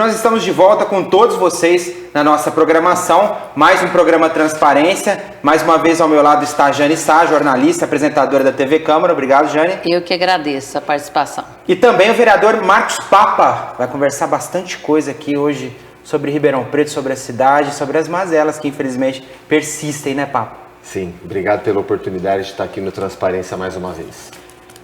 nós estamos de volta com todos vocês na nossa programação. Mais um programa Transparência. Mais uma vez ao meu lado está a Jane Sá, jornalista, apresentadora da TV Câmara. Obrigado, Jane. Eu que agradeço a participação. E também o vereador Marcos Papa. Vai conversar bastante coisa aqui hoje sobre Ribeirão Preto, sobre a cidade, sobre as mazelas que infelizmente persistem, né, Papa? Sim, obrigado pela oportunidade de estar aqui no Transparência mais uma vez.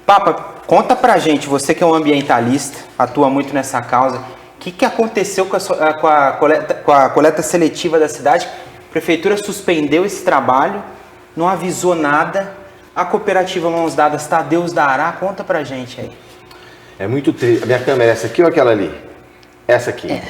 Papa, conta pra gente, você que é um ambientalista, atua muito nessa causa, o que aconteceu com a coleta seletiva da cidade? A prefeitura suspendeu esse trabalho, não avisou nada, a cooperativa Mãos Dadas tá, Deus dará, conta pra gente aí. É muito triste, a minha câmera é essa aqui ou aquela ali? Essa aqui.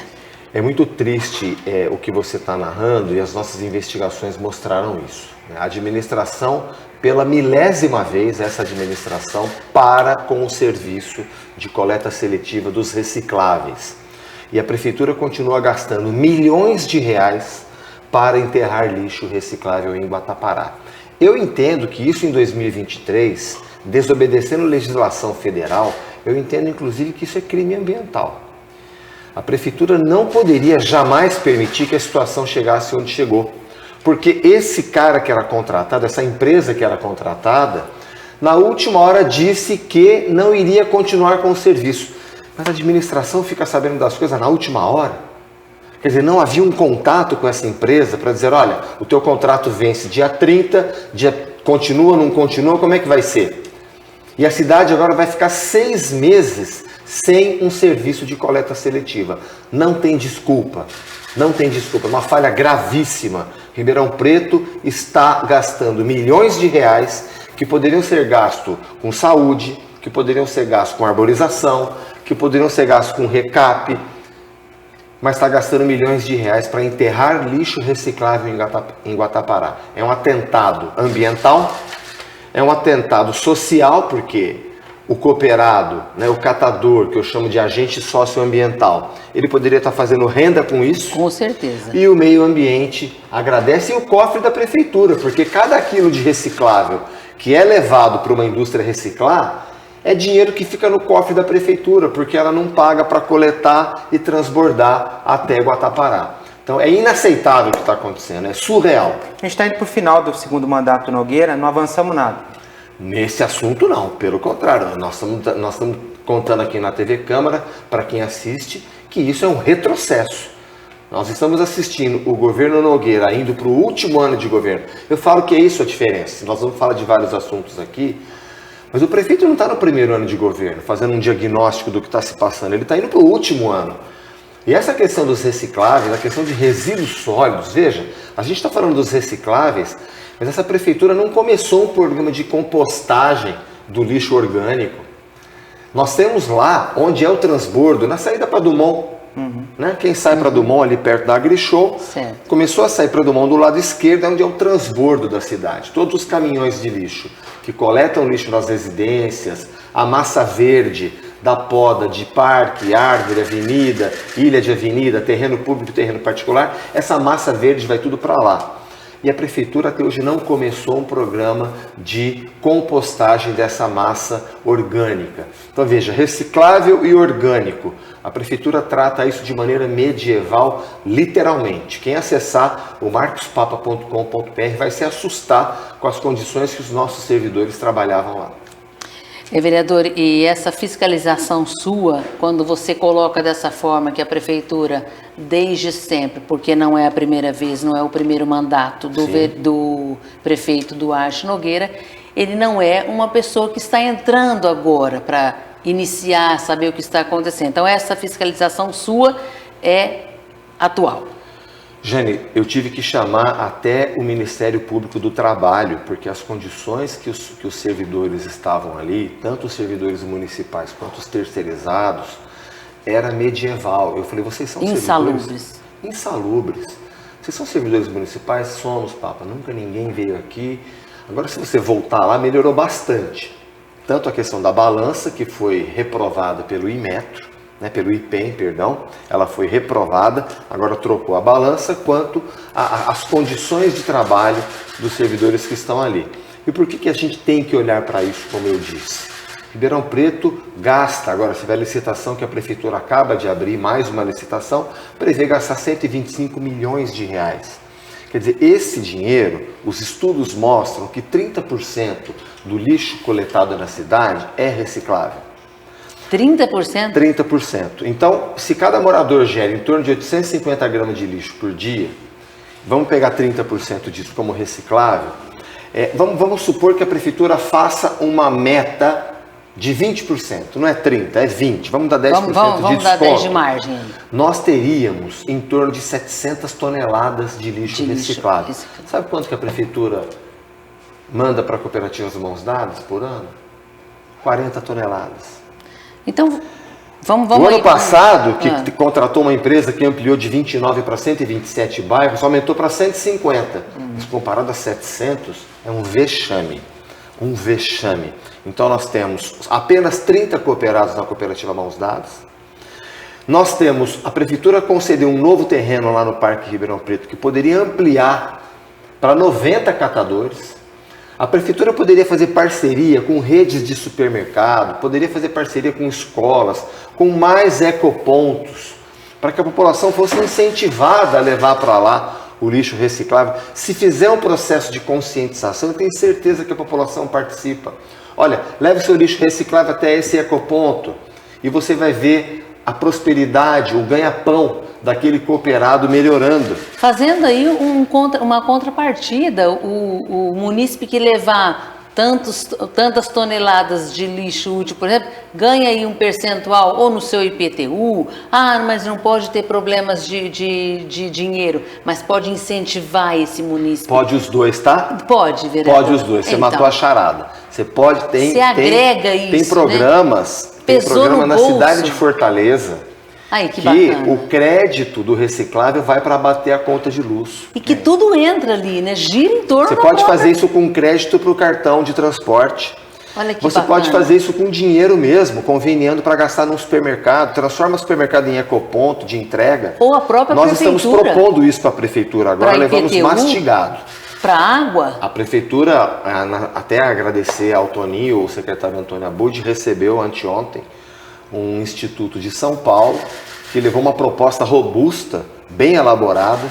É muito triste o que você está narrando e as nossas investigações mostraram isso. A administração, pela milésima vez, essa administração para com o serviço de coleta seletiva dos recicláveis. E a prefeitura continua gastando milhões de reais para enterrar lixo reciclável em Guatapará. Eu entendo que isso em 2023, desobedecendo legislação federal, eu entendo inclusive que isso é crime ambiental. A prefeitura não poderia jamais permitir que a situação chegasse onde chegou. Porque esse cara que era contratado, essa empresa que era contratada, na última hora disse que não iria continuar com o serviço. Mas a administração fica sabendo das coisas na última hora. Quer dizer, não havia um contato com essa empresa para dizer, olha, o teu contrato vence dia 30, continua, não continua, como é que vai ser? E a cidade agora vai ficar 6 meses sem um serviço de coleta seletiva. Não tem desculpa. Não tem desculpa, é uma falha gravíssima. Ribeirão Preto está gastando milhões de reais que poderiam ser gastos com saúde, que poderiam ser gastos com arborização, que poderiam ser gastos com recap, mas está gastando milhões de reais para enterrar lixo reciclável em Guatapará. É um atentado ambiental, é um atentado social, porque o cooperado, o catador, que eu chamo de agente socioambiental, ele poderia estar fazendo renda com isso. Com certeza. E o meio ambiente agradece, e o cofre da prefeitura, porque cada quilo de reciclável que é levado para uma indústria reciclar, é dinheiro que fica no cofre da prefeitura, porque ela não paga para coletar e transbordar até Guatapará. Então é inaceitável o que está acontecendo, é surreal. A gente está indo para o final do segundo mandato Nogueira, não avançamos nada. Nesse assunto não, pelo contrário, nós estamos contando aqui na TV Câmara, para quem assiste, que isso é um retrocesso. Nós estamos assistindo o governo Nogueira indo para o último ano de governo. Eu falo que é isso a diferença, nós vamos falar de vários assuntos aqui, mas o prefeito não está no primeiro ano de governo, fazendo um diagnóstico do que está se passando, ele está indo para o último ano. E essa questão dos recicláveis, a questão de resíduos sólidos, veja, a gente está falando dos recicláveis, mas essa prefeitura não começou um programa de compostagem do lixo orgânico. Nós temos lá, onde é o transbordo, na saída para Dumont. Quem sai para Dumont, ali perto da AgriShow, começou a sair para Dumont do lado esquerdo, onde é o transbordo da cidade. Todos os caminhões de lixo que coletam lixo nas residências, a massa verde da poda de parque, árvore, avenida, ilha de avenida, terreno público, terreno particular, essa massa verde vai tudo para lá. E a prefeitura até hoje não começou um programa de compostagem dessa massa orgânica. Então veja, reciclável e orgânico. A prefeitura trata isso de maneira medieval, literalmente. Quem acessar o marcospapa.com.br vai se assustar com as condições que os nossos servidores trabalhavam lá. Vereador, e essa fiscalização sua, quando você coloca dessa forma que a prefeitura, desde sempre, porque não é a primeira vez, não é o primeiro mandato do prefeito Duarte Nogueira, ele não é uma pessoa que está entrando agora para iniciar, saber o que está acontecendo. Então essa fiscalização sua é atual. Jane, eu tive que chamar até o Ministério Público do Trabalho, porque as condições que os servidores estavam ali, tanto os servidores municipais quanto os terceirizados, era medieval. Eu falei, vocês são servidores insalubres. Vocês são servidores municipais? Somos, Papa. Nunca ninguém veio aqui. Agora, se você voltar lá, melhorou bastante. Tanto a questão da balança, que foi reprovada pelo Inmetro, pelo IPEM, perdão, ela foi reprovada, agora trocou a balança, quanto as condições de trabalho dos servidores que estão ali. E por que a gente tem que olhar para isso, como eu disse? Ribeirão Preto gasta, agora se tiver licitação que a prefeitura acaba de abrir, mais uma licitação, prevê gastar 125 milhões de reais. Quer dizer, esse dinheiro, os estudos mostram que 30% do lixo coletado na cidade é reciclável. 30%? 30%. Então, se cada morador gera em torno de 850 gramas de lixo por dia, vamos pegar 30% disso como reciclável, vamos supor que a prefeitura faça uma meta de 20%, não é 30%, é 20%, vamos dar 10% de desconto. Vamos dar 10% de margem. Nós teríamos em torno de 700 toneladas de lixo reciclável. Sabe quanto que a prefeitura manda para cooperativas Mãos Dadas por ano? 40 toneladas. Então, vamos o ano passado, que contratou uma empresa que ampliou de 29 para 127 bairros, aumentou para 150. Mas comparado a 700, é um vexame. Um vexame. Então nós temos apenas 30 cooperados na cooperativa Mãos Dadas. Nós temos, a prefeitura concedeu um novo terreno lá no Parque Ribeirão Preto que poderia ampliar para 90 catadores. A prefeitura poderia fazer parceria com redes de supermercado, poderia fazer parceria com escolas, com mais ecopontos, para que a população fosse incentivada a levar para lá o lixo reciclável. Se fizer um processo de conscientização, eu tenho certeza que a população participa. Olha, leve seu lixo reciclável até esse ecoponto e você vai ver a prosperidade, o ganha-pão daquele cooperado melhorando. Fazendo aí uma contrapartida, o munícipe que levar tantas toneladas de lixo útil, por exemplo, ganha aí um percentual ou no seu IPTU, mas não pode ter problemas de dinheiro, mas pode incentivar esse munícipe. Pode os dois, tá? Pode, vereador. Pode os dois, você matou a charada. Você pode, você agrega isso, tem programas, né? Tem programa na cidade de Fortaleza, que o crédito do reciclável vai para abater a conta de luz. E que tudo entra ali, né? Gira em torno Você da pode conta. fazer isso com crédito para o cartão de transporte. Olha que Você bacana. pode fazer isso com dinheiro mesmo, conveniando para gastar num supermercado. Transforma o supermercado em ecoponto de entrega. Ou a própria Nós prefeitura. estamos propondo isso para a prefeitura agora, levamos mastigado. Para água? A prefeitura, até agradecer ao Toninho, o secretário Antônio Abud, recebeu anteontem um instituto de São Paulo que levou uma proposta robusta, bem elaborada,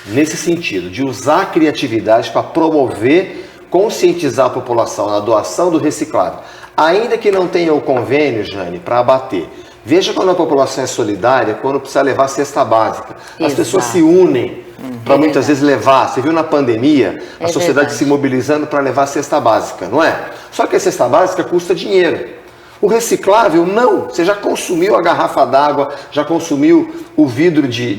nesse sentido, de usar a criatividade para promover, conscientizar a população na doação do reciclável. Ainda que não tenha o convênio, Jane, para abater. Veja quando a população é solidária, quando precisa levar a cesta básica. As pessoas se unem para muitas vezes levar. Você viu na pandemia a sociedade se mobilizando para levar a cesta básica, não é? Só que a cesta básica custa dinheiro. O reciclável, não. Você já consumiu a garrafa d'água, já consumiu o vidro de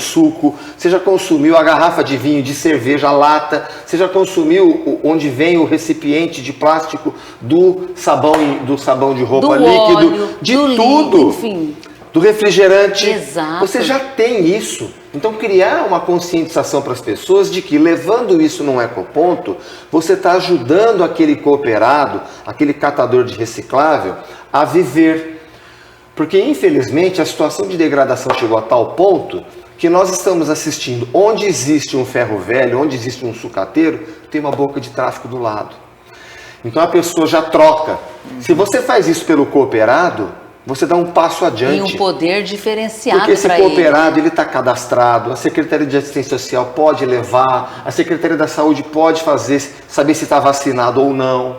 suco, você já consumiu a garrafa de vinho, de cerveja, a lata, você já consumiu onde vem o recipiente de plástico do sabão de roupa líquido, óleo, de tudo. Enfim. Do refrigerante. Exato. Você já tem isso. Então, criar uma conscientização para as pessoas de que, levando isso num ecoponto, você está ajudando aquele cooperado, aquele catador de reciclável, a viver. Porque, infelizmente, a situação de degradação chegou a tal ponto que nós estamos assistindo, onde existe um ferro velho, onde existe um sucateiro, tem uma boca de tráfico do lado. Então, a pessoa já troca. Se você faz isso pelo cooperado, você dá um passo adiante. E um poder diferenciado para ele. Porque esse cooperado, ele, né? ele está cadastrado, a Secretaria de Assistência Social pode levar, a Secretaria da Saúde pode saber se está vacinado ou não.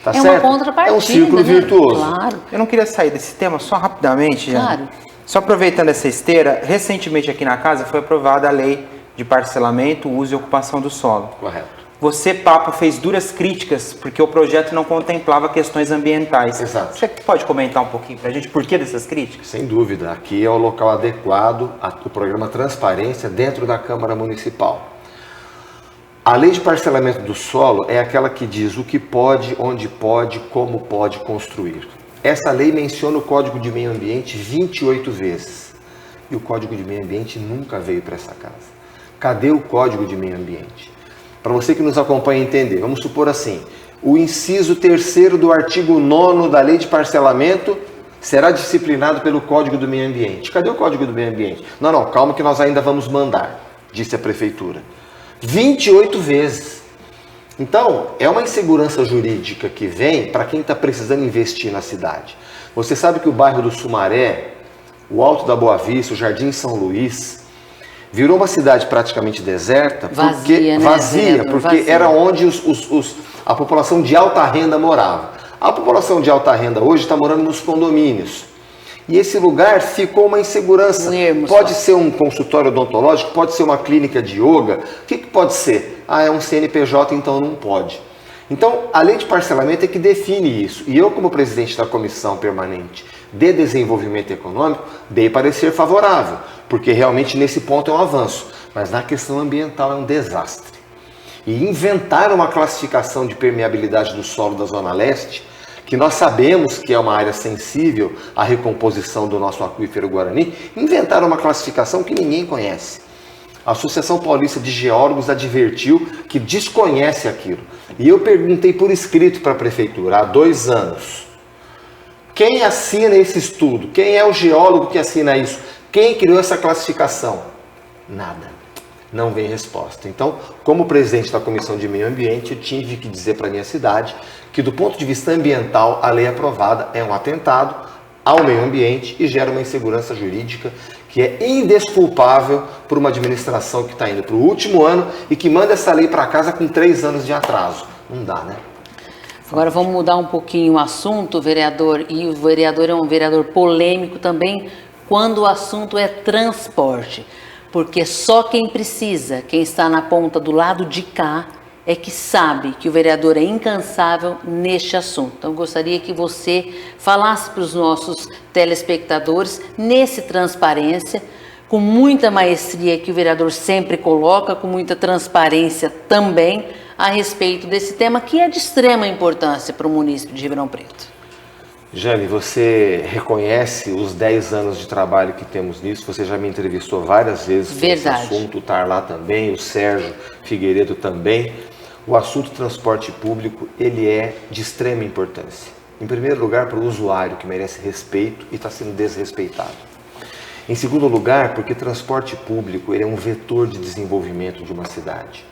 Tá certo? Uma contrapartida, é um círculo virtuoso. Claro. Eu não queria sair desse tema só rapidamente, Claro. Jane. Só aproveitando essa esteira, recentemente aqui na casa foi aprovada a lei de parcelamento, uso e ocupação do solo. Correto. Você, Papo, fez duras críticas porque o projeto não contemplava questões ambientais. Exato. Você pode comentar um pouquinho para a gente por que dessas críticas? Sem dúvida. Aqui é o local adequado, o programa Transparência dentro da Câmara Municipal. A lei de parcelamento do solo é aquela que diz o que pode, onde pode, como pode construir. Essa lei menciona o Código de Meio Ambiente 28 vezes. E o Código de Meio Ambiente nunca veio para essa casa. Cadê o Código de Meio Ambiente? Para você que nos acompanha entender, vamos supor assim, o inciso 3º do artigo 9º da lei de parcelamento será disciplinado pelo Código do Meio Ambiente. Cadê o Código do Meio Ambiente? Não, calma que nós ainda vamos mandar, disse a prefeitura. 28 vezes. Então, é uma insegurança jurídica que vem para quem está precisando investir na cidade. Você sabe que o bairro do Sumaré, o Alto da Boa Vista, o Jardim São Luís, virou uma cidade praticamente deserta, porque era onde a população de alta renda morava. A população de alta renda hoje está morando nos condomínios. E esse lugar ficou uma insegurança. Pode ser um consultório odontológico, pode ser uma clínica de yoga. O que pode ser? É um CNPJ, então não pode. Então, a lei de parcelamento é que define isso. E eu, como presidente da Comissão Permanente de Desenvolvimento Econômico, dei parecer favorável, porque realmente nesse ponto é um avanço. Mas na questão ambiental é um desastre. E inventaram uma classificação de permeabilidade do solo da Zona Leste, que nós sabemos que é uma área sensível à recomposição do nosso aquífero Guarani, inventaram uma classificação que ninguém conhece. A Associação Paulista de Geólogos advertiu que desconhece aquilo. E eu perguntei por escrito para a Prefeitura há 2 anos. Quem assina esse estudo? Quem é o geólogo que assina isso? Quem criou essa classificação? Nada. Não vem resposta. Então, como presidente da Comissão de Meio Ambiente, eu tive que dizer para a minha cidade que, do ponto de vista ambiental, a lei aprovada é um atentado ao meio ambiente e gera uma insegurança jurídica que é indesculpável por uma administração que está indo para o último ano e que manda essa lei para casa com 3 anos de atraso. Não dá, né? Agora vamos mudar um pouquinho o assunto, vereador, e o vereador é um vereador polêmico também quando o assunto é transporte. Porque só quem precisa, quem está na ponta do lado de cá, é que sabe que o vereador é incansável neste assunto. Então, eu gostaria que você falasse para os nossos telespectadores, nesse transparência, com muita maestria que o vereador sempre coloca, com muita transparência também, a respeito desse tema que é de extrema importância para o município de Ribeirão Preto. Jane, você reconhece os 10 anos de trabalho que temos nisso? Você já me entrevistou várias vezes sobre esse assunto, o Tarlá também, o Sérgio Figueiredo também. O assunto transporte público, ele é de extrema importância. Em primeiro lugar, para o usuário, que merece respeito e está sendo desrespeitado. Em segundo lugar, porque transporte público ele é um vetor de desenvolvimento de uma cidade.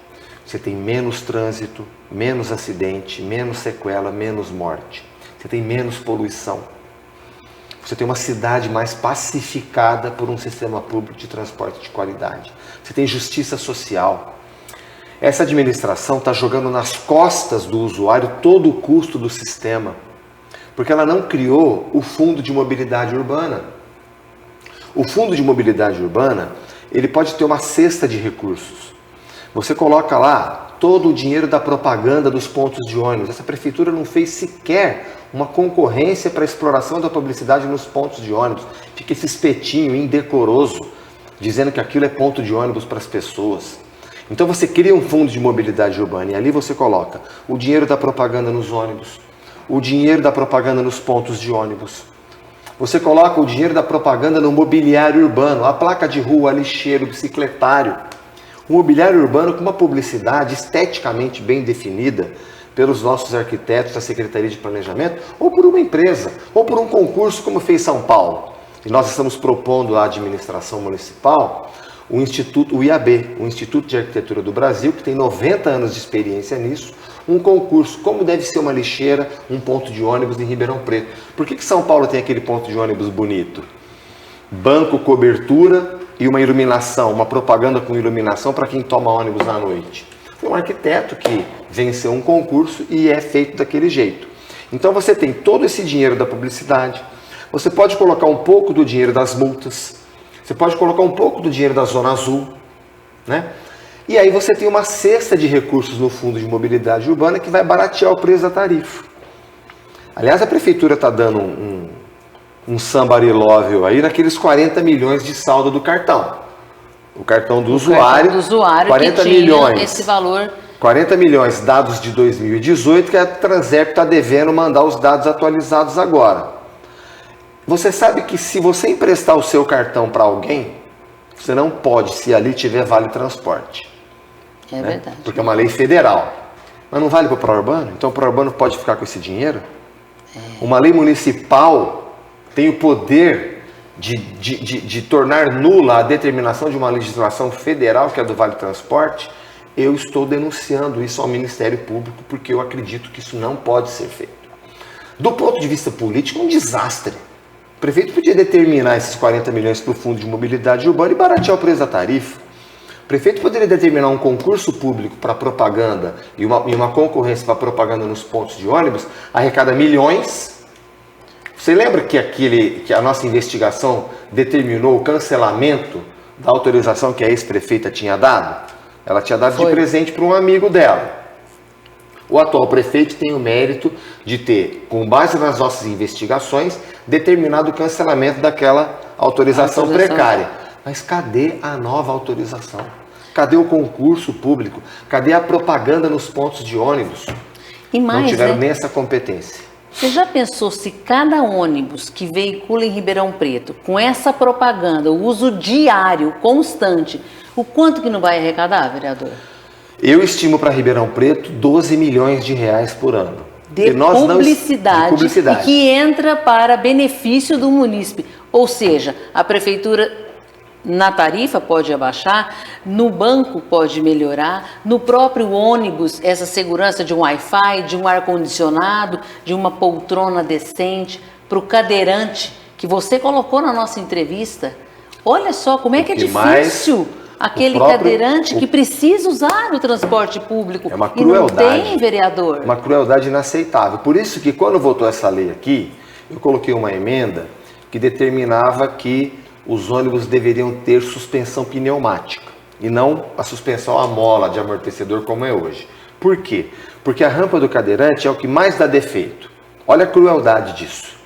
Você tem menos trânsito, menos acidente, menos sequela, menos morte. Você tem menos poluição. Você tem uma cidade mais pacificada por um sistema público de transporte de qualidade. Você tem justiça social. Essa administração está jogando nas costas do usuário todo o custo do sistema, porque ela não criou o Fundo de Mobilidade Urbana. O Fundo de Mobilidade Urbana, ele pode ter uma cesta de recursos. Você coloca lá todo o dinheiro da propaganda dos pontos de ônibus. Essa prefeitura não fez sequer uma concorrência para a exploração da publicidade nos pontos de ônibus. Fica esse espetinho indecoroso, dizendo que aquilo é ponto de ônibus para as pessoas. Então você cria um fundo de mobilidade urbana e ali você coloca o dinheiro da propaganda nos ônibus, o dinheiro da propaganda nos pontos de ônibus. Você coloca o dinheiro da propaganda no mobiliário urbano, a placa de rua, a lixeiro, o bicicletário. Um mobiliário urbano com uma publicidade esteticamente bem definida pelos nossos arquitetos da Secretaria de Planejamento, ou por uma empresa, ou por um concurso como fez São Paulo. E nós estamos propondo à administração municipal o Instituto, o IAB, o Instituto de Arquitetura do Brasil, que tem 90 anos de experiência nisso, um concurso, como deve ser uma lixeira, um ponto de ônibus em Ribeirão Preto. Por que São Paulo tem aquele ponto de ônibus bonito? Banco, cobertura e uma iluminação, uma propaganda com iluminação para quem toma ônibus à noite. Foi um arquiteto que venceu um concurso e é feito daquele jeito. Então você tem todo esse dinheiro da publicidade, você pode colocar um pouco do dinheiro das multas, você pode colocar um pouco do dinheiro da Zona Azul, né? E aí você tem uma cesta de recursos no Fundo de Mobilidade Urbana que vai baratear o preço da tarifa. Aliás, a Prefeitura está dando um somebody love aí naqueles 40 milhões de saldo do cartão. O cartão do usuário, 40 que milhões. Tinha esse valor. 40 milhões dados de 2018 que a Transep está devendo mandar os dados atualizados agora. Você sabe que se você emprestar o seu cartão para alguém, você não pode, se ali tiver vale transporte. É verdade. Porque é uma lei federal. Mas não vale para o pró-urbano? Então o pró-urbano pode ficar com esse dinheiro? Uma lei municipal tem o poder de tornar nula a determinação de uma legislação federal, que é do Vale Transporte. eu estou denunciando isso ao Ministério Público porque eu acredito que isso não pode ser feito. Do ponto de vista político, um desastre. O prefeito podia determinar esses 40 milhões para o Fundo de Mobilidade Urbana e baratear o preço da tarifa. O prefeito poderia determinar um concurso público para propaganda e uma concorrência para propaganda nos pontos de ônibus, arrecada milhões. Você lembra que a nossa investigação determinou o cancelamento da autorização que a ex-prefeita tinha dado? Ela tinha dado de presente para um amigo dela. O atual prefeito tem o mérito de ter, com base nas nossas investigações, determinado o cancelamento daquela autorização precária. Mas cadê a nova autorização? Cadê o concurso público? Cadê a propaganda nos pontos de ônibus? E mais, não tiveram nem essa competência. Você já pensou se cada ônibus que veicula em Ribeirão Preto, com essa propaganda, o uso diário, constante, o quanto que não vai arrecadar, vereador? Eu estimo para Ribeirão Preto 12 milhões de reais por ano. De publicidade, e que entra para benefício do munícipe. Ou seja, a prefeitura na tarifa pode abaixar, no banco pode melhorar, no próprio ônibus essa segurança de um Wi-Fi, de um ar-condicionado, de uma poltrona decente, para o cadeirante que você colocou na nossa entrevista. Olha só como é que é difícil aquele cadeirante que precisa usar o transporte público. É uma crueldade. E não tem, vereador. Uma crueldade inaceitável. Por isso que quando votou essa lei aqui, eu coloquei uma emenda que determinava que os ônibus deveriam ter suspensão pneumática e não a suspensão à mola de amortecedor como é hoje. Por quê? Porque a rampa do cadeirante é o que mais dá defeito. Olha a crueldade disso.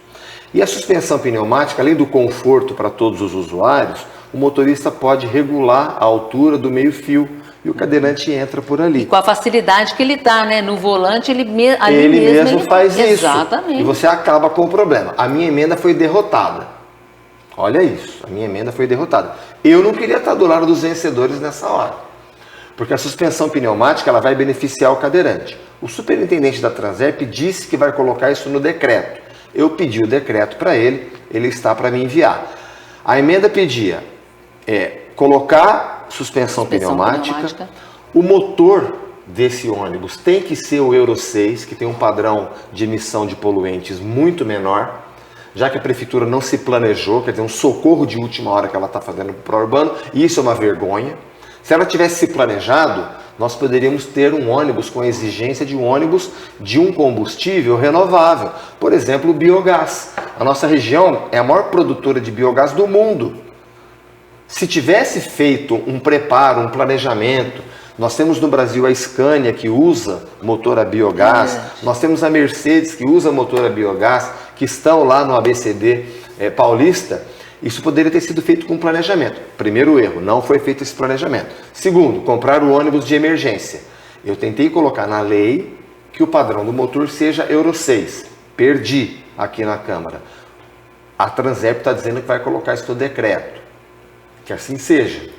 E a suspensão pneumática, além do conforto para todos os usuários, o motorista pode regular a altura do meio-fio e o cadeirante entra por ali. E com a facilidade que ele está, né? No volante, ele mesmo faz isso. Exatamente. E você acaba com o problema. A minha emenda foi derrotada. Olha isso, a minha emenda foi derrotada. Eu não queria estar do lado dos vencedores nessa hora. Porque a suspensão pneumática ela vai beneficiar o cadeirante. O superintendente da Transerp disse que vai colocar isso no decreto. Eu pedi o decreto para ele está para me enviar. A emenda pedia colocar suspensão pneumática. O motor desse ônibus tem que ser o Euro 6, que tem um padrão de emissão de poluentes muito menor, já que a prefeitura não se planejou, quer dizer, um socorro de última hora que ela está fazendo para o urbano, e isso é uma vergonha. Se ela tivesse se planejado, nós poderíamos ter um ônibus com a exigência de um ônibus de um combustível renovável. Por exemplo, o biogás. A nossa região é a maior produtora de biogás do mundo. Se tivesse feito um preparo, um planejamento, nós temos no Brasil a Scania que usa motor a biogás, nós temos a Mercedes que usa motor a biogás, que estão lá no ABCD paulista, isso poderia ter sido feito com planejamento. Primeiro erro, não foi feito esse planejamento. Segundo, comprar o ônibus de emergência. Eu tentei colocar na lei que o padrão do motor seja Euro 6. Perdi aqui na Câmara. A Transerp está dizendo que vai colocar isso no decreto. Que assim seja,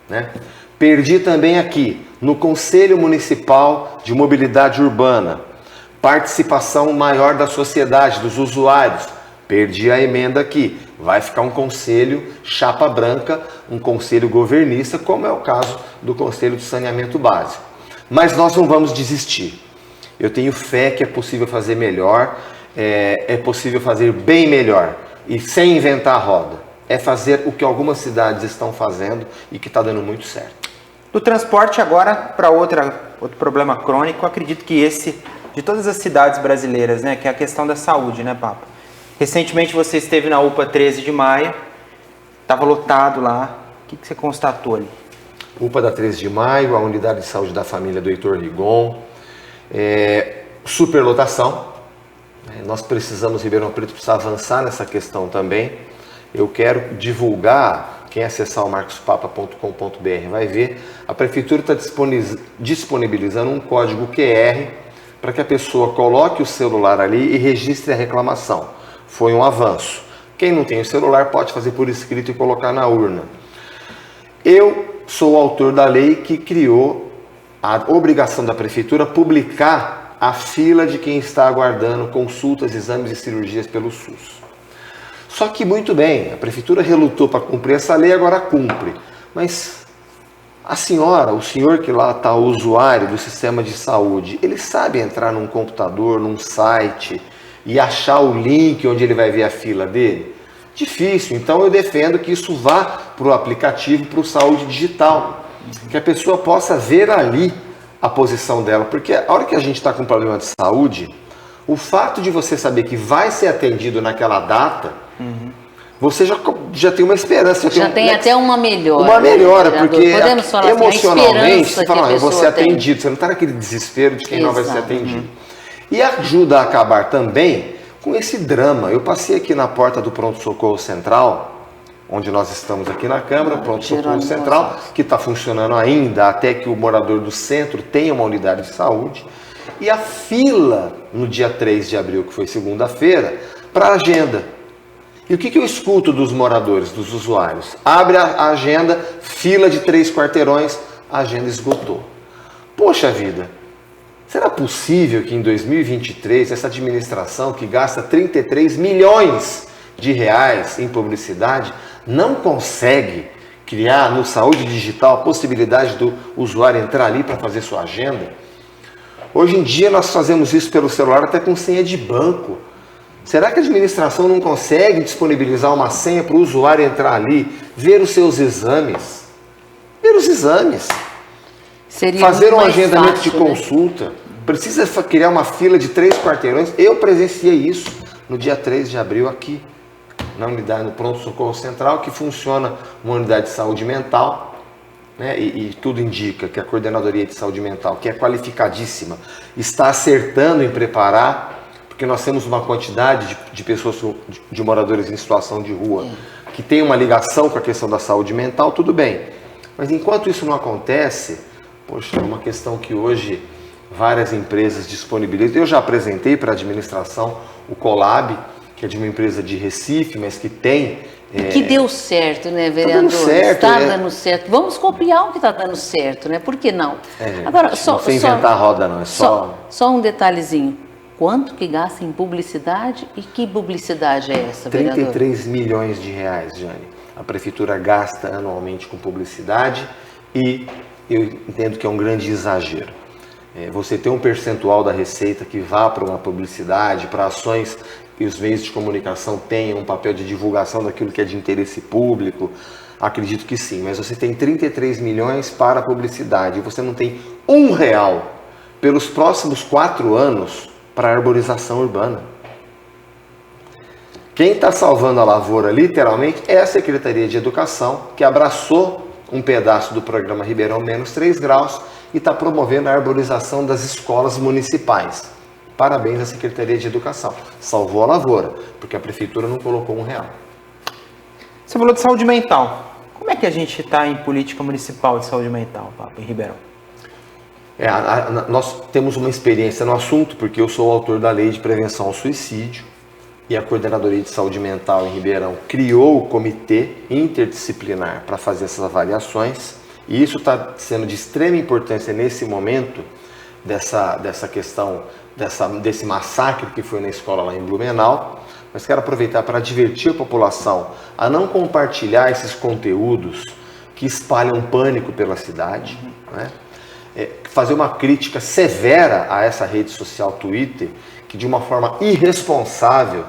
né? Perdi também aqui, no Conselho Municipal de Mobilidade Urbana, participação maior da sociedade, dos usuários. Perdi a emenda aqui. Vai ficar um conselho chapa branca, um conselho governista, como é o caso do Conselho de Saneamento Básico. Mas nós não vamos desistir. Eu tenho fé que é possível fazer melhor, é possível fazer bem melhor e sem inventar a roda. É fazer o que algumas cidades estão fazendo e que está dando muito certo. Do transporte agora para outro problema crônico, acredito que esse de todas as cidades brasileiras, né, que é a questão da saúde, né, Papa? Recentemente você esteve na UPA 13 de maio, estava lotado lá, o que você constatou ali? UPA da 13 de maio, a Unidade de Saúde da Família do Heitor Rigon, superlotação, nós precisamos, Ribeirão Preto precisa avançar nessa questão também. Eu quero divulgar, quem acessar o marcospapa.com.br vai ver, a Prefeitura está disponibilizando um código QR para que a pessoa coloque o celular ali e registre a reclamação. Foi um avanço. Quem não tem o celular pode fazer por escrito e colocar na urna. Eu sou o autor da lei que criou a obrigação da Prefeitura publicar a fila de quem está aguardando consultas, exames e cirurgias pelo SUS. Só que, muito bem, a Prefeitura relutou para cumprir essa lei, agora cumpre. Mas A senhora, o senhor que lá está, o usuário do sistema de saúde, ele sabe entrar num computador, num site e achar o link onde ele vai ver a fila dele? Difícil. Então eu defendo que isso vá para o aplicativo, para o Saúde Digital, que a pessoa possa ver ali a posição dela, porque a hora que a gente está com um problema de saúde, o fato de você saber que vai ser atendido naquela data, você já tem uma esperança. Já tem até uma melhora. Uma melhora, né, porque podemos falar emocionalmente assim, você fala, eu vou ser atendido. Você não está naquele desespero de quem não vai ser atendido. E ajuda a acabar também com esse drama. Eu passei aqui na porta do Pronto-Socorro Central, onde nós estamos aqui na Câmara, Pronto-Socorro Central, que está funcionando ainda até que o morador do centro tenha uma unidade de saúde. E a fila no dia 3 de abril, que foi segunda-feira, para a agenda. E o que eu escuto dos moradores, dos usuários? Abre a agenda, fila de 3 quarteirões, a agenda esgotou. Poxa vida, será possível que em 2023 essa administração que gasta 33 milhões de reais em publicidade não consegue criar no Saúde Digital a possibilidade do usuário entrar ali para fazer sua agenda? Hoje em dia nós fazemos isso pelo celular até com senha de banco. Será que a administração não consegue disponibilizar uma senha para o usuário entrar ali, ver os seus exames? Ver os exames. Seria fazer um muito agendamento fácil, de consulta. Né? Precisa criar uma fila de 3 quarteirões. Eu presenciei isso no dia 3 de abril aqui, na unidade, no Pronto-Socorro Central, que funciona uma unidade de saúde mental. Né? E tudo indica que a Coordenadoria de Saúde Mental, que é qualificadíssima, está acertando em preparar, porque nós temos uma quantidade de pessoas, de moradores em situação de rua, que tem uma ligação com a questão da saúde mental, tudo bem. Mas enquanto isso não acontece, poxa, é uma questão que hoje várias empresas disponibilizam. Eu já apresentei para a administração o Colab, que é de uma empresa de Recife, mas que tem... Que deu certo, né, vereador? Tá dando certo, está dando certo. Vamos copiar o que está dando certo, né? Por que não? Agora, não sem inventar a roda, não. É só um detalhezinho. Quanto que gasta em publicidade e que publicidade é essa, vereador? 33 milhões de reais, Jane. A prefeitura gasta anualmente com publicidade e eu entendo que é um grande exagero. Você tem um percentual da receita que vá para uma publicidade, para ações que os meios de comunicação tenham um papel de divulgação daquilo que é de interesse público, acredito que sim, mas você tem 33 milhões para a publicidade e você não tem R$1 pelos próximos 4 anos para a arborização urbana. Quem está salvando a lavoura, literalmente, é a Secretaria de Educação, que abraçou um pedaço do programa Ribeirão Menos 3 Graus e está promovendo a arborização das escolas municipais. Parabéns à Secretaria de Educação. Salvou a lavoura, porque a Prefeitura não colocou R$1. Você falou de saúde mental. Como é que a gente está em política municipal de saúde mental, Papa, em Ribeirão? Nós temos uma experiência no assunto, porque eu sou o autor da Lei de Prevenção ao Suicídio e a Coordenadoria de Saúde Mental em Ribeirão criou o comitê interdisciplinar para fazer essas avaliações e isso está sendo de extrema importância nesse momento dessa questão, desse massacre que foi na escola lá em Blumenau, mas quero aproveitar para advertir a população a não compartilhar esses conteúdos que espalham pânico pela cidade, né? Fazer uma crítica severa a essa rede social Twitter, que de uma forma irresponsável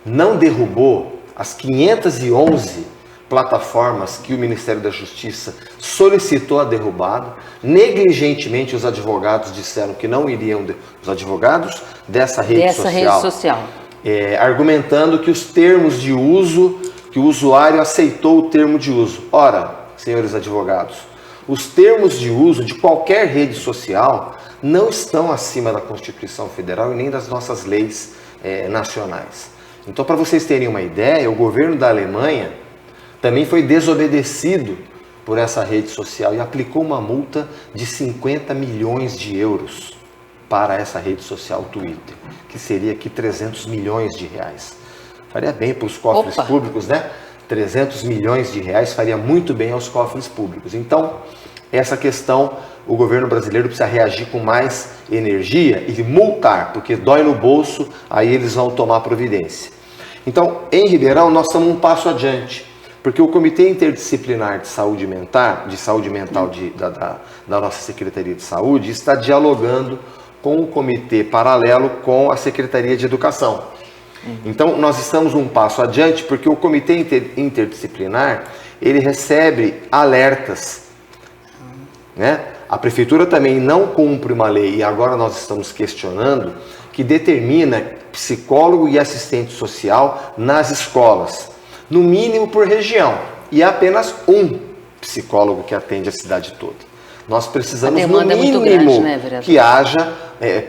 não derrubou as 511 plataformas que o Ministério da Justiça solicitou a derrubada. Negligentemente os advogados disseram que não iriam, os advogados dessa rede social. Argumentando que os termos de uso, que o usuário aceitou o termo de uso. Ora, senhores advogados, os termos de uso de qualquer rede social não estão acima da Constituição Federal e nem das nossas leis nacionais. Então, para vocês terem uma ideia, o governo da Alemanha também foi desobedecido por essa rede social e aplicou uma multa de 50 milhões de euros para essa rede social Twitter, que seria aqui 300 milhões de reais. Faria bem para os cofres públicos, né? 300 milhões de reais faria muito bem aos cofres públicos. Então, essa questão, o governo brasileiro precisa reagir com mais energia e multar, porque dói no bolso, aí eles vão tomar providência. Então, em Ribeirão, nós estamos um passo adiante. Porque o Comitê Interdisciplinar de Saúde Mental, da nossa Secretaria de Saúde, está dialogando com o comitê paralelo com a Secretaria de Educação. Então, nós estamos um passo adiante, porque o Comitê Interdisciplinar, ele recebe alertas, né? A Prefeitura também não cumpre uma lei, e agora nós estamos questionando, que determina psicólogo e assistente social nas escolas, no mínimo por região, e apenas um psicólogo que atende a cidade toda. Nós precisamos, no mínimo, grande, né, que haja,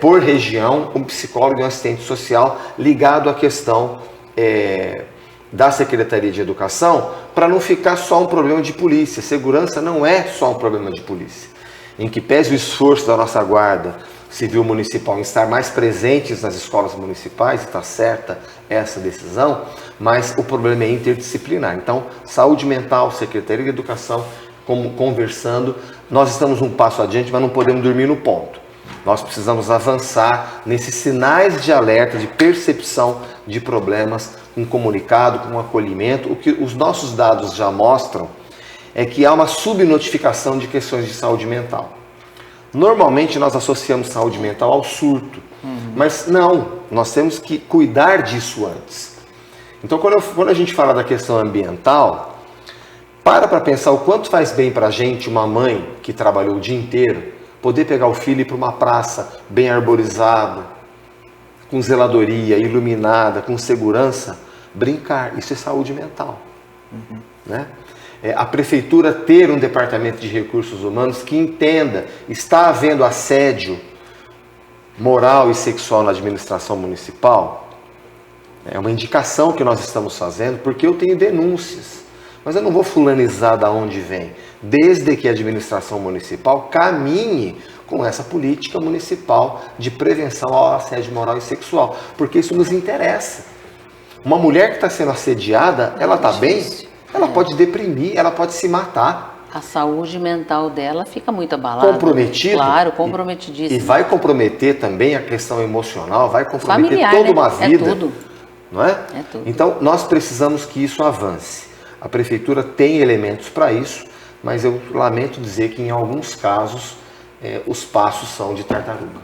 por região, um psicólogo e um assistente social ligado à questão da Secretaria de Educação, para não ficar só um problema de polícia. Segurança não é só um problema de polícia. Em que pese o esforço da nossa Guarda Civil Municipal em estar mais presentes nas escolas municipais, e está certa essa decisão, mas o problema é interdisciplinar. Então, saúde mental, Secretaria de Educação, conversando, nós estamos um passo adiante, mas não podemos dormir no ponto. Nós precisamos avançar nesses sinais de alerta, de percepção de problemas, com comunicado, com acolhimento. O que os nossos dados já mostram é que há uma subnotificação de questões de saúde mental. Normalmente nós associamos saúde mental ao surto, mas não, nós temos que cuidar disso antes. Então, quando a gente fala da questão ambiental, para pensar o quanto faz bem para a gente, uma mãe que trabalhou o dia inteiro, poder pegar o filho e ir para uma praça bem arborizada, com zeladoria, iluminada, com segurança, brincar. Isso é saúde mental. Né? A Prefeitura ter um departamento de recursos humanos que entenda, está havendo assédio moral e sexual na administração municipal, é uma indicação que nós estamos fazendo, porque eu tenho denúncias. Mas eu não vou fulanizar de onde vem, desde que a administração municipal caminhe com essa política municipal de prevenção ao assédio moral e sexual, porque isso nos interessa. Uma mulher que está sendo assediada, ela está bem? Ela pode deprimir, ela pode se matar. A saúde mental dela fica muito abalada. Comprometida. Claro, comprometidíssima. E vai comprometer também a questão emocional, vai comprometer familiar, toda né? uma vida. É tudo. Não é? É tudo. Então, nós precisamos que isso avance. A Prefeitura tem elementos para isso, mas eu lamento dizer que em alguns casos os passos são de tartaruga.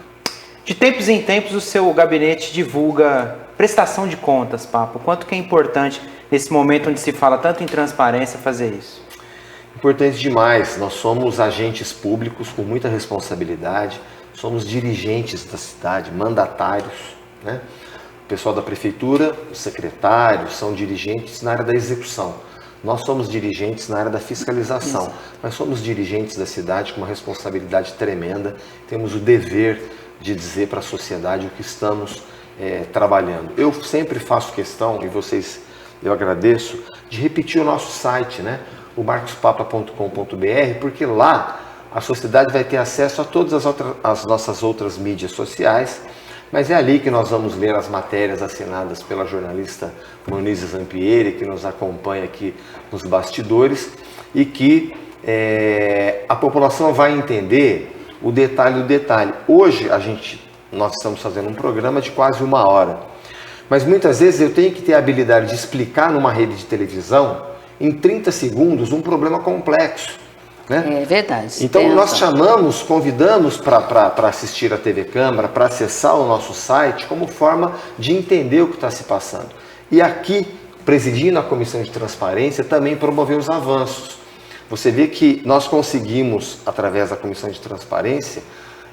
De tempos em tempos o seu gabinete divulga prestação de contas, Papa. Quanto que é importante nesse momento onde se fala tanto em transparência fazer isso? Importante demais. Nós somos agentes públicos com muita responsabilidade, somos dirigentes da cidade, mandatários, né? O pessoal da Prefeitura, os secretários, são dirigentes na área da execução. Nós somos dirigentes na área da fiscalização, mas somos dirigentes da cidade com uma responsabilidade tremenda. Temos o dever de dizer para a sociedade o que estamos trabalhando. Eu sempre faço questão, e eu agradeço, de repetir o nosso site, né? O marcospapa.com.br, porque lá a sociedade vai ter acesso a todas as nossas outras mídias sociais, mas é ali que nós vamos ler as matérias assinadas pela jornalista Monize Zampieri, que nos acompanha aqui nos bastidores, e que a população vai entender o detalhe do detalhe. Hoje nós estamos fazendo um programa de quase 1 hora, mas muitas vezes eu tenho que ter a habilidade de explicar numa rede de televisão, em 30 segundos, um problema complexo. Né? É verdade. Então nós convidamos para assistir a TV Câmara, para acessar o nosso site, como forma de entender o que está se passando. E aqui, presidindo a Comissão de Transparência, também promover os avanços. Você vê que nós conseguimos, através da Comissão de Transparência,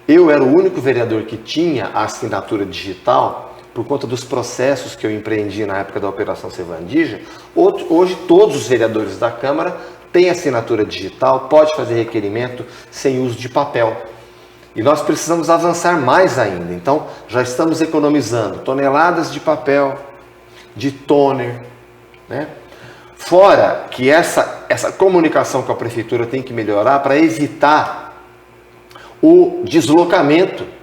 eu era o único vereador que tinha a assinatura digital, por conta dos processos que eu empreendi na época da Operação Sevandija. Hoje todos os vereadores da Câmara tem assinatura digital, pode fazer requerimento sem uso de papel. E nós precisamos avançar mais ainda. Então, já estamos economizando toneladas de papel, de toner, né? Fora que essa comunicação com a Prefeitura tem que melhorar para evitar o deslocamento.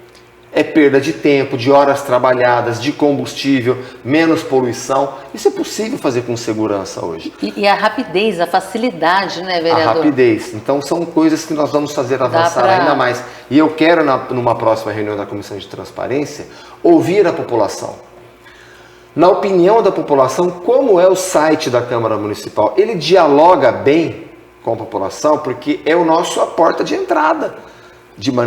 É perda de tempo, de horas trabalhadas, de combustível, menos poluição. Isso é possível fazer com segurança hoje. E a rapidez, a facilidade, né, vereador? A rapidez. Então, são coisas que nós vamos fazer avançar ainda mais. E eu quero, numa próxima reunião da Comissão de Transparência, ouvir a população. Na opinião da população, como é o site da Câmara Municipal? Ele dialoga bem com a população porque é a porta de entrada.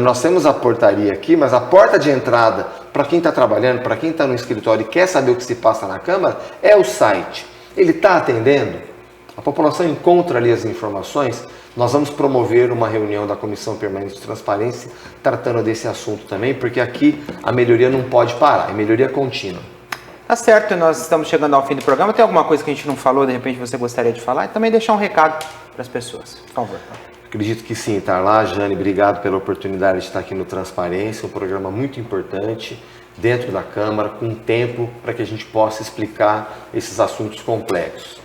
Nós temos a portaria aqui, mas a porta de entrada para quem está trabalhando, para quem está no escritório e quer saber o que se passa na Câmara, é o site. Ele está atendendo? A população encontra ali as informações. Nós vamos promover uma reunião da Comissão Permanente de Transparência tratando desse assunto também, porque aqui a melhoria não pode parar, é melhoria contínua. Tá certo, nós estamos chegando ao fim do programa. Tem alguma coisa que a gente não falou, de repente você gostaria de falar? E também deixar um recado para as pessoas, por favor. Acredito que sim, tá lá. Jane, obrigado pela oportunidade de estar aqui no Transparência, um programa muito importante dentro da Câmara, com tempo para que a gente possa explicar esses assuntos complexos.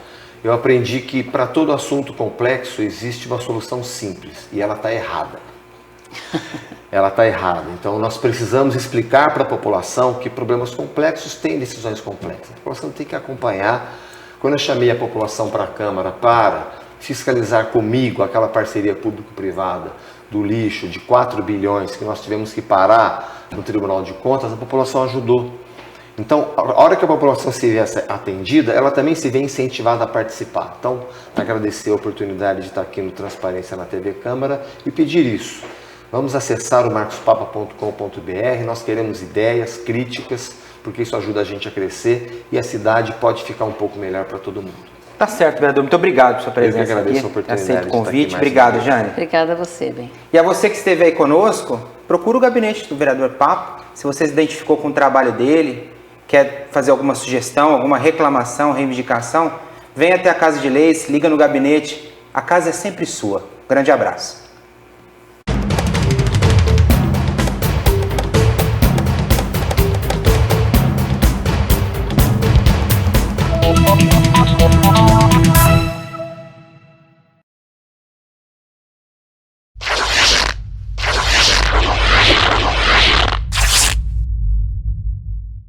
Eu aprendi que para todo assunto complexo existe uma solução simples e ela está errada. Ela está errada. Então nós precisamos explicar para a população que problemas complexos têm decisões complexas. A população tem que acompanhar. Quando eu chamei a população para a Câmara para fiscalizar comigo aquela parceria público-privada do lixo de 4 bilhões que nós tivemos que parar no Tribunal de Contas, a população ajudou. Então, a hora que a população se vê atendida, ela também se vê incentivada a participar. Então, agradecer a oportunidade de estar aqui no Transparência na TV Câmara e pedir isso. Vamos acessar o marcospapa.com.br, nós queremos ideias, críticas, porque isso ajuda a gente a crescer e a cidade pode ficar um pouco melhor para todo mundo. Tá certo, vereador. Muito obrigado pela sua presença aqui. Eu que agradeço a oportunidade. Aceito o convite. Obrigado, Jane. Obrigada a você, bem. E a você que esteve aí conosco, procura o gabinete do vereador Papo. Se você se identificou com o trabalho dele, quer fazer alguma sugestão, alguma reclamação, reivindicação, venha até a Casa de Leis, liga no gabinete. A casa é sempre sua. Grande abraço.